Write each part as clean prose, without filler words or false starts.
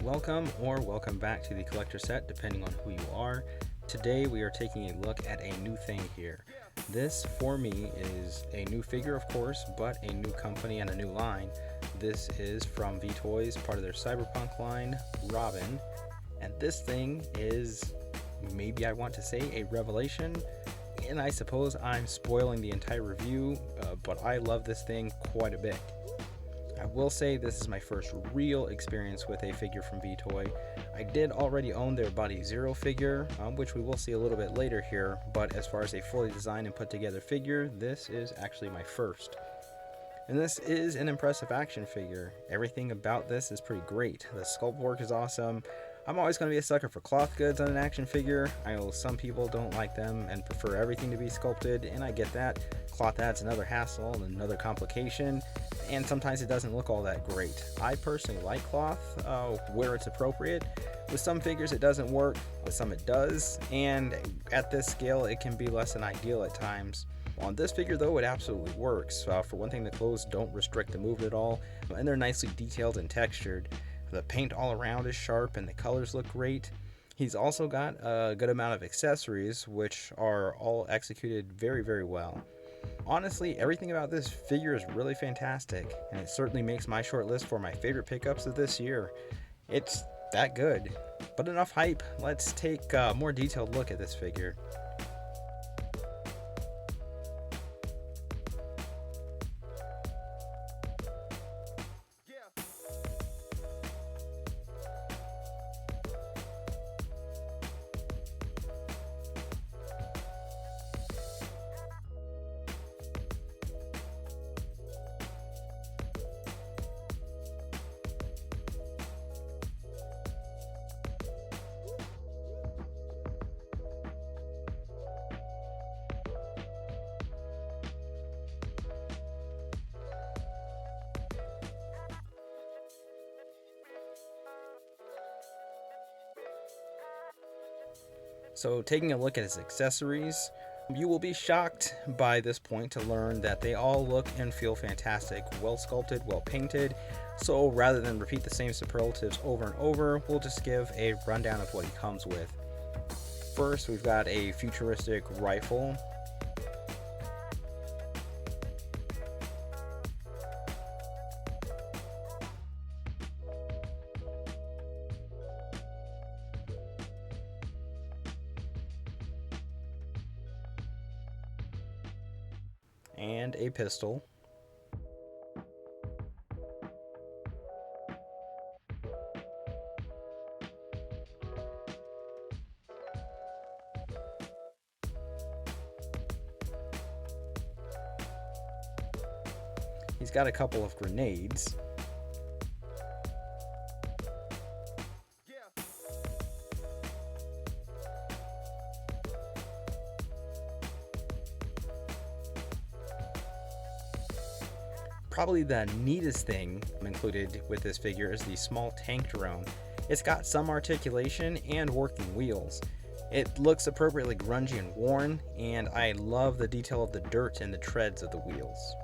Welcome or welcome back to the collector set, depending on who you are. Today we are taking a look at a new thing here. This, for me, is a new figure, of course, but a new company and a new line. This is from VToys, part of their Cyberpunk line, Robin. And this thing is, maybe I want to say, a revelation. And I suppose I'm spoiling the entire review, but I love this thing quite a bit. I will say this is my first real experience with a figure from VToy. I did already own their Body Zero figure, which we will see a little bit later here, but as far as a fully designed and put together figure, this is actually my first. And this is an impressive action figure. Everything about this is pretty great. The sculpt work is awesome. I'm always going to be a sucker for cloth goods on an action figure. I know some people don't like them and prefer everything to be sculpted, and I get that. Cloth adds another hassle and another complication, and sometimes it doesn't look all that great. I personally like cloth where it's appropriate. With some figures it doesn't work, with some it does, and at this scale it can be less than ideal at times. On this figure though, it absolutely works. For one thing, the clothes don't restrict the movement at all, and they're nicely detailed and textured. The paint all around is sharp and the colors look great. He's also got a good amount of accessories, which are all executed very, very well. Honestly, everything about this figure is really fantastic, and it certainly makes my short list for my favorite pickups of this year. It's that good. But enough hype, let's take a more detailed look at this figure. So taking a look at his accessories, you will be shocked by this point to learn that they all look and feel fantastic, well sculpted, well painted. So rather than repeat the same superlatives over and over, we'll just give a rundown of what he comes with. First, we've got a futuristic rifle. And a pistol. He's got a couple of grenades. Probably the neatest thing included with this figure is the small tank drone. It's got some articulation and working wheels. It looks appropriately grungy and worn, and I love the detail of the dirt and the treads of the wheels.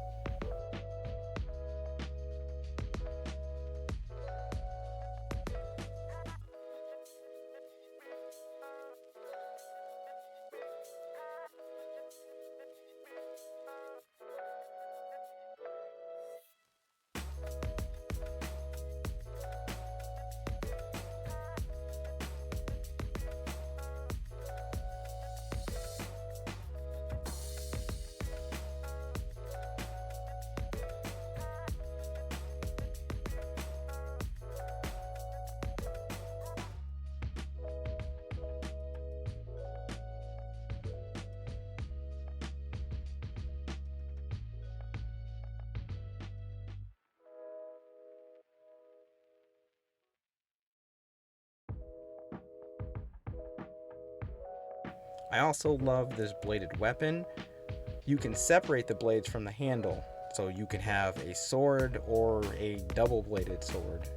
I also love this bladed weapon. You can separate the blades from the handle, so you can have a sword or a double-bladed sword.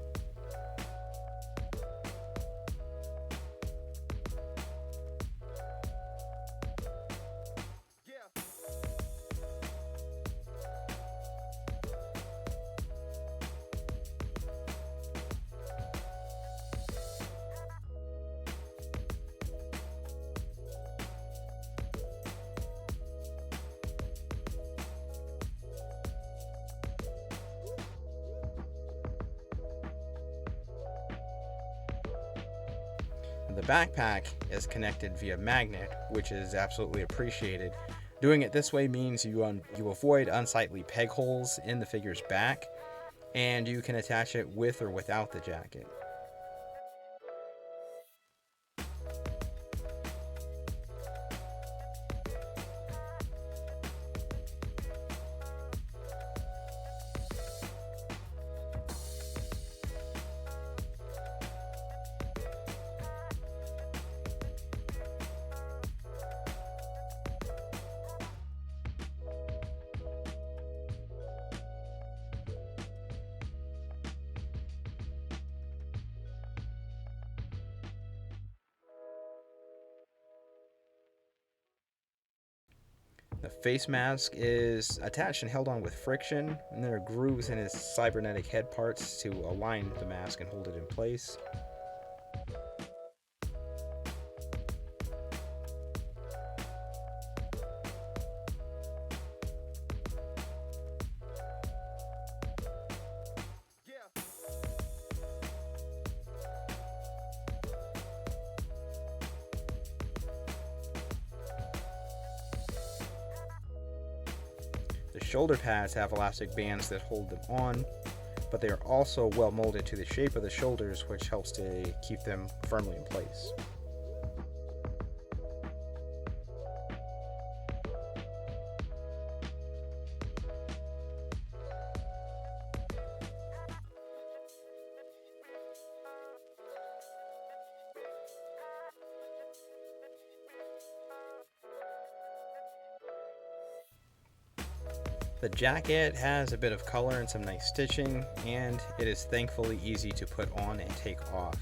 the backpack is connected via magnet, which is absolutely appreciated. Doing it this way means you avoid unsightly peg holes in the figure's back, and you can attach it with or without the jacket. The face mask is attached and held on with friction, and there are grooves in his cybernetic head parts to align the mask and hold it in place. The shoulder pads have elastic bands that hold them on, but they are also well molded to the shape of the shoulders, which helps to keep them firmly in place. The jacket has a bit of color and some nice stitching, and it is thankfully easy to put on and take off.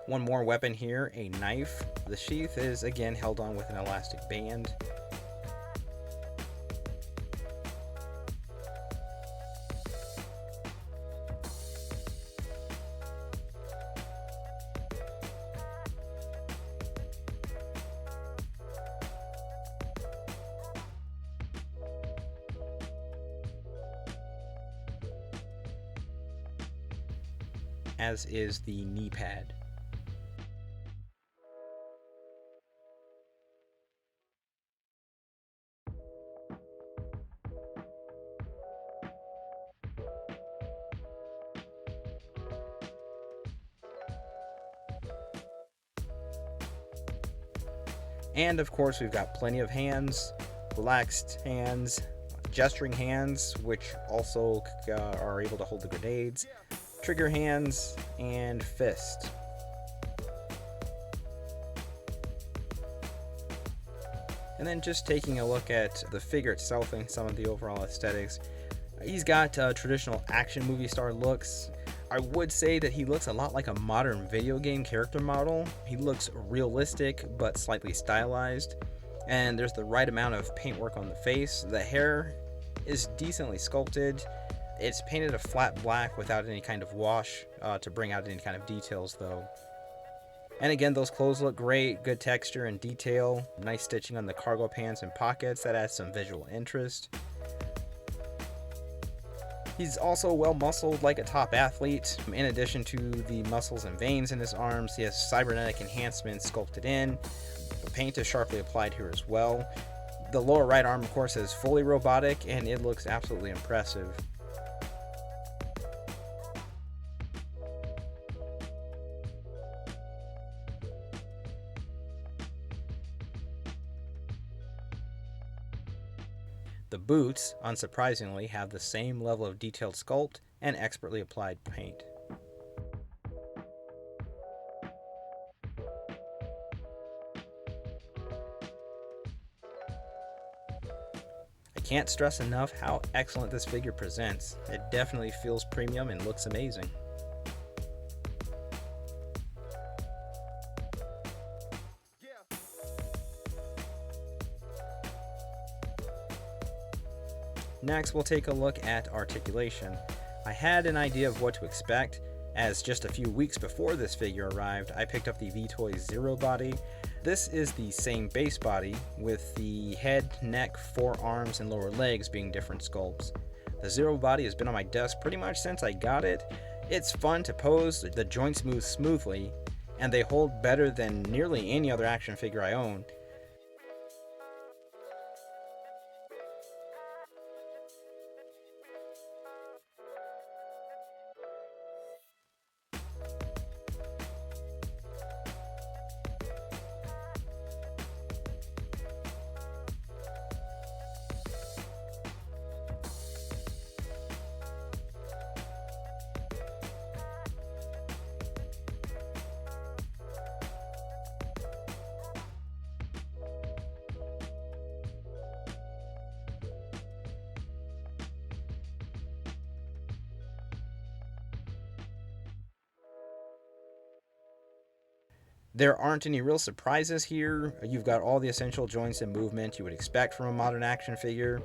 One more weapon here, a knife. The sheath is again held on with an elastic band. As is the knee pad. And of course, we've got plenty of hands, relaxed hands, gesturing hands, which also are able to hold the grenades, trigger hands, and fist. And then just taking a look at the figure itself and some of the overall aesthetics, he's got traditional action movie star looks. I would say that he looks a lot like a modern video game character model. He looks realistic but slightly stylized, and there's the right amount of paintwork on the face. The hair is decently sculpted. It's painted a flat black without any kind of wash to bring out any kind of details though. And again, those clothes look great, good texture and detail, nice stitching on the cargo pants and pockets, that adds some visual interest. He's also well muscled like a top athlete. In addition to the muscles and veins in his arms, he has cybernetic enhancements sculpted in. The paint is sharply applied here as well. The lower right arm, of course, is fully robotic, and it looks absolutely impressive. The boots, unsurprisingly, have the same level of detailed sculpt and expertly applied paint. I can't stress enough how excellent this figure presents. It definitely feels premium and looks amazing. Next, we'll take a look at Articulation. I had an idea of what to expect, as just a few weeks before this figure arrived, I picked up the VToys Zero body. This is the same base body, with the head, neck, forearms, and lower legs being different sculpts. The Zero body has been on my desk pretty much since I got it. It's fun to pose, the joints move smoothly, and they hold better than nearly any other action figure I own. There aren't any real surprises here. You've got all the essential joints and movement you would expect from a modern action figure.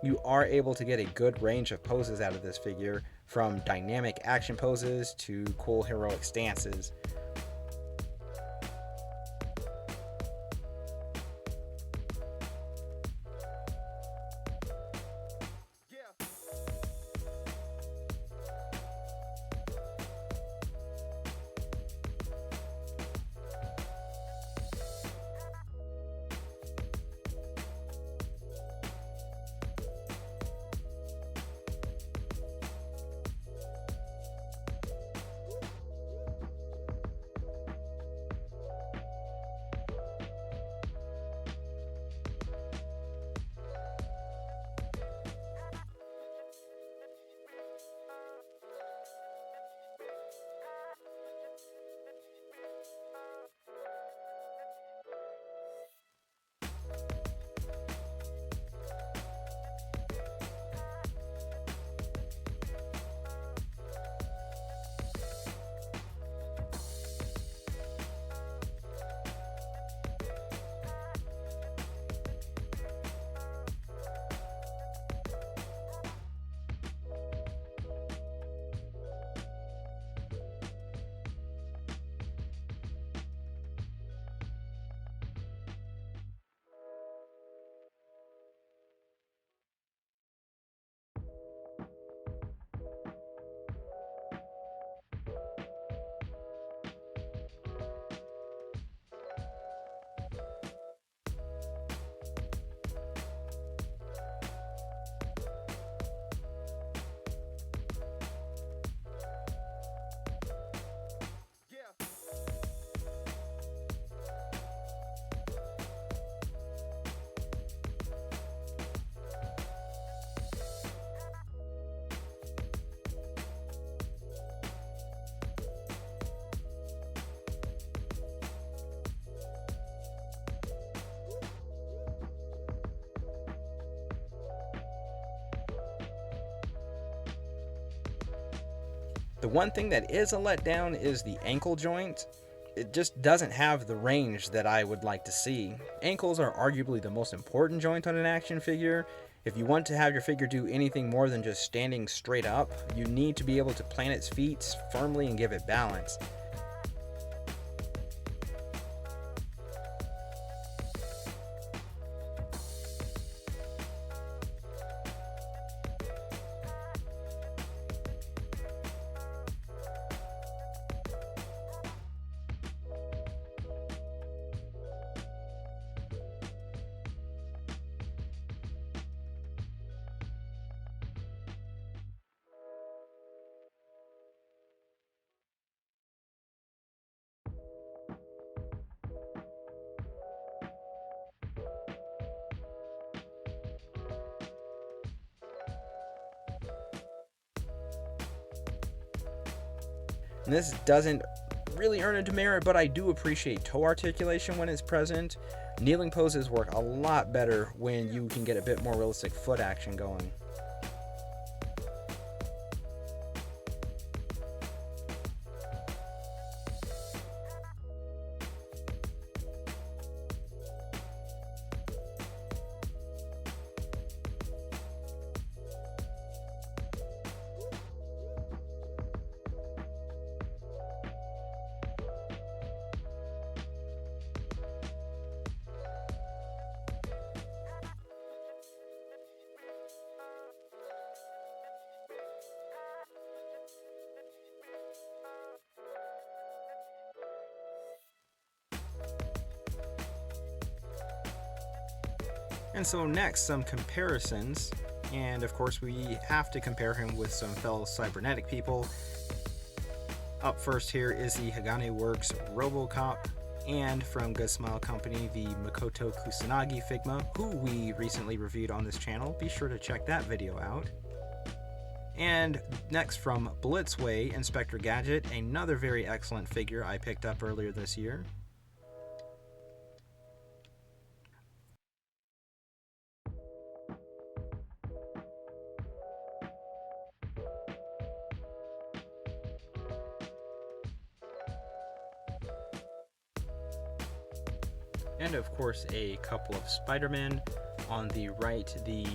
You are able to get a good range of poses out of this figure, from dynamic action poses to cool heroic stances. The one thing that is a letdown is the ankle joint. It just doesn't have the range that I would like to see. Ankles are arguably the most important joint on an action figure. If you want to have your figure do anything more than just standing straight up, you need to be able to plant its feet firmly and give it balance. And this doesn't really earn a demerit, but I do appreciate toe articulation when it's present. Kneeling poses work a lot better when you can get a bit more realistic foot action going. And so next, some comparisons, and of course we have to compare him with some fellow cybernetic people. Up first here is the Hagane Works Robocop, and from Good Smile Company, the Makoto Kusanagi Figma, who we recently reviewed on this channel. Be sure to check that video out. And next from Blitzway, Inspector Gadget, another very excellent figure I picked up earlier this year. And of course a couple of Spider-Man. On the right, the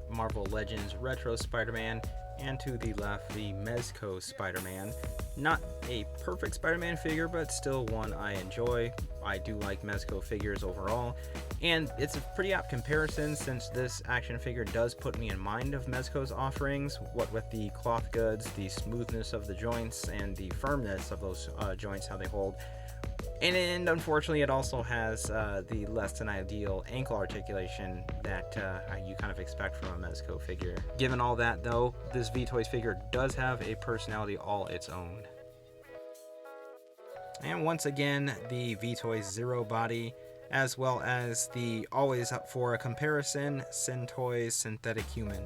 Marvel Legends Retro Spider-Man, and to the left, the Mezco Spider-Man. Not a perfect Spider-Man figure, but still one I enjoy. I do like Mezco figures overall, and it's a pretty apt comparison since this action figure does put me in mind of Mezco's offerings, what with the cloth goods, the smoothness of the joints, and the firmness of those joints, how they hold. And unfortunately, it also has the less than ideal ankle articulation that you kind of expect from a Mezco figure. Given all that, though, this VToys figure does have a personality all its own. And once again, the VToys Zero Body, as well as the always up for a comparison, Syntoys Synthetic Human.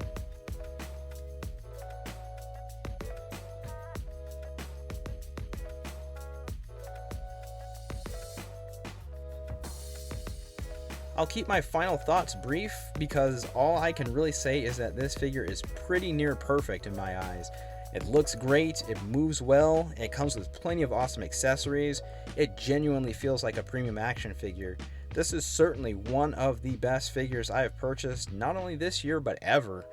I'll keep my final thoughts brief because all I can really say is that this figure is pretty near perfect in my eyes. It looks great, it moves well, it comes with plenty of awesome accessories, it genuinely feels like a premium action figure. This is certainly one of the best figures I have purchased, not only this year but ever.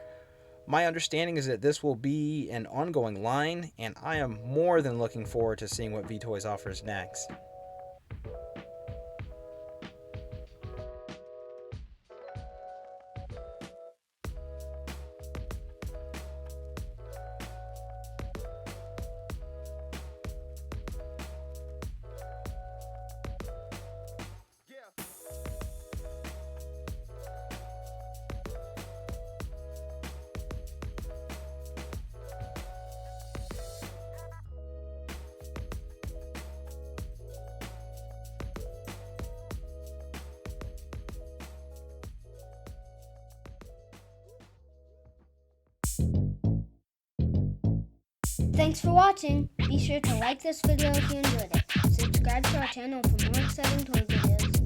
My understanding is that this will be an ongoing line, and I am more than looking forward to seeing what VToys offers next. Thanks for watching. Be sure to like this video if you enjoyed it. Subscribe to our channel for more exciting toy videos.